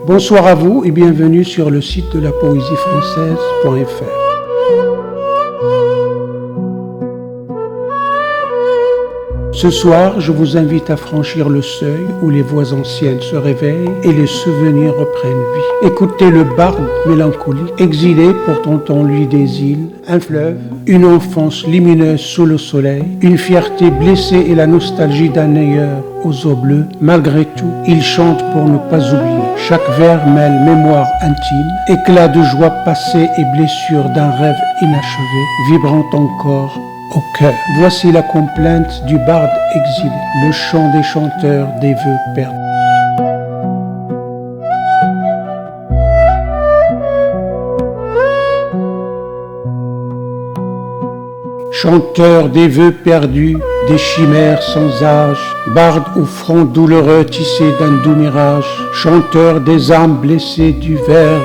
Bonsoir à vous et bienvenue sur le site de la poésie française.fr. Ce soir, je vous invite à franchir le seuil où les voix anciennes se réveillent et les souvenirs reprennent vie. Écoutez le barde mélancolique, exilé portant en lui des îles, un fleuve, une enfance lumineuse sous le soleil, une fierté blessée et la nostalgie d'un ailleurs aux eaux bleues. Malgré tout, il chante pour ne pas oublier. Chaque vers mêle mémoire intime, éclat de joie passée et blessure d'un rêve inachevé, vibrant encore au cœur. Voici la complainte du barde exilé, le chant des chanteurs des vœux perdus. Chanteur des vœux perdus, des chimères sans âge, barde au front douloureux tissé d'un doux mirage, chanteur des âmes blessées du vers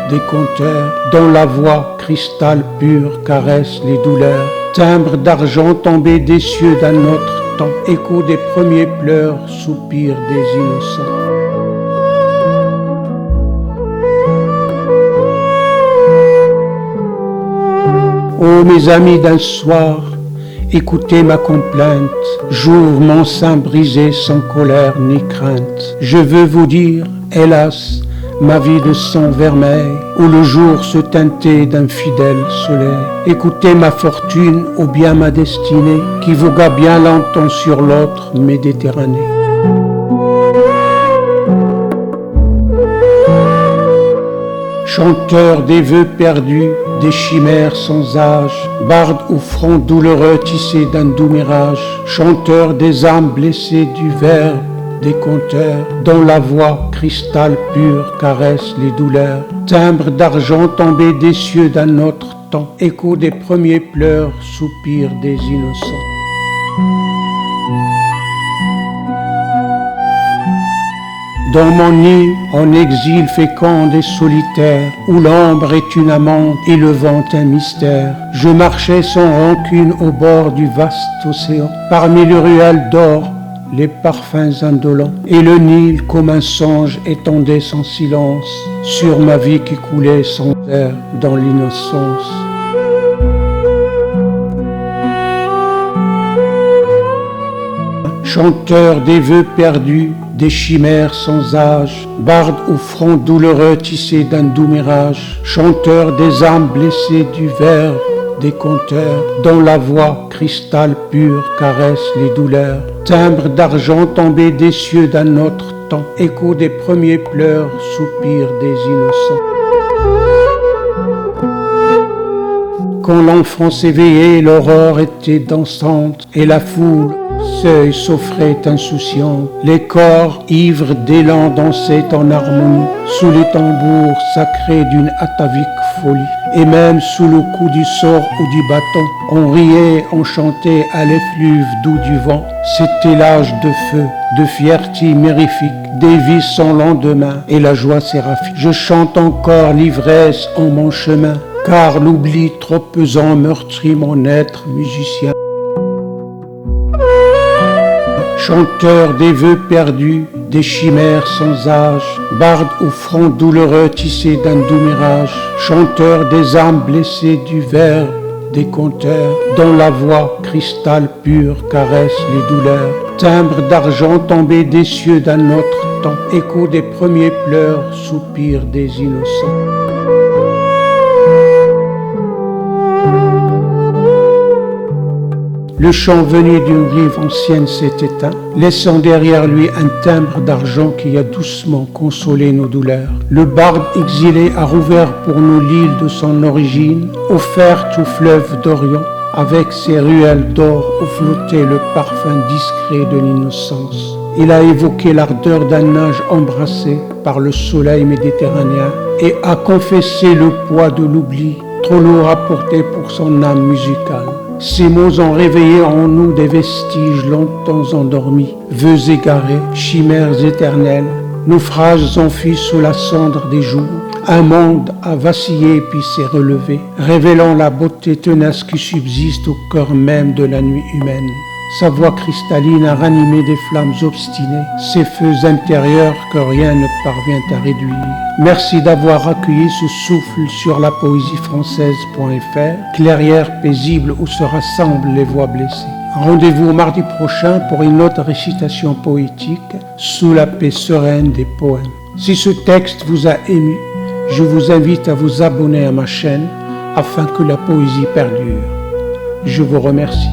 des conteurs, dont la voix cristal pur caresse les douleurs. Timbre d'argent tombé des cieux d'un autre temps, écho des premiers pleurs, soupir des innocents. Ô mes amis d'un soir, écoutez ma complainte, j'ouvre mon sein brisé sans colère ni crainte. Je veux vous dire, hélas, ma vie de sang vermeil, où le jour se teintait d'un fidèle soleil. Écoutez ma fortune ou bien ma destinée, qui vogua bien longtemps sur l'autre Méditerranée. Chanteur des vœux perdus, des chimères sans âge, barde au front douloureux tissé d'un doux mirage, chanteur des âmes blessées du verbe des conteurs, dont la voix cristal pur caresse les douleurs. Timbre d'argent tombé des cieux d'un autre temps, écho des premiers pleurs, soupir des innocents. Dans mon île, en exil fécond et solitaire, où l'ombre est une amante et le vent un mystère, je marchais sans rancune au bord du vaste océan, parmi les ruelles d'or, les parfums indolents, et le Nil comme un songe étendait son silence sur ma vie qui coulait sans air dans l'innocence. Chanteur des vœux perdus, des chimères sans âge, barde au front douloureux tissé d'un doux mirage, chanteur des âmes blessées du verbe des conteurs, dont la voix cristal pur caresse les douleurs. Timbre d'argent tombé des cieux d'un autre temps, écho des premiers pleurs, soupir des innocents. Quand l'enfance éveillée, l'aurore était dansante, et la foule seuil s'offrait insouciante. Les corps ivres d'élan dansaient en harmonie, sous les tambours sacrés d'une atavique folie. Et même sous le coup du sort ou du bâton, on riait, on chantait à l'effluve doux du vent. C'était l'âge de feu, de fierté mirifique, des vies sans lendemain et la joie séraphique. Je chante encore l'ivresse en mon chemin, car l'oubli trop pesant meurtrit mon être musicien. Chanteur des vœux perdus, des chimères sans âge, barde au front douloureux tissé d'un doux mirage, chanteur des âmes blessées du verbe des conteurs, dont la voix cristal pur caresse les douleurs. Timbre d'argent tombé des cieux d'un autre temps, écho des premiers pleurs, soupir des innocents. Le chant venu d'une rive ancienne s'est éteint, laissant derrière lui un timbre d'argent qui a doucement consolé nos douleurs. Le barde exilé a rouvert pour nous l'île de son origine, offerte au fleuve d'Orient, avec ses ruelles d'or où flottait le parfum discret de l'innocence. Il a évoqué l'ardeur d'un âge embrassé par le soleil méditerranéen et a confessé le poids de l'oubli, trop lourd à porter pour son âme musicale. Ces mots ont réveillé en nous des vestiges longtemps endormis, vœux égarés, chimères éternelles, naufrages enfuis sous la cendre des jours. Un monde a vacillé puis s'est relevé, révélant la beauté tenace qui subsiste au cœur même de la nuit humaine. Sa voix cristalline a ranimé des flammes obstinées, ces feux intérieurs que rien ne parvient à réduire. Merci d'avoir accueilli ce souffle sur la poésiefrançaise.fr, clairière paisible où se rassemblent les voix blessées. Rendez-vous mardi prochain pour une autre récitation poétique sous la paix sereine des poèmes. Si ce texte vous a ému, je vous invite à vous abonner à ma chaîne afin que la poésie perdure. Je vous remercie.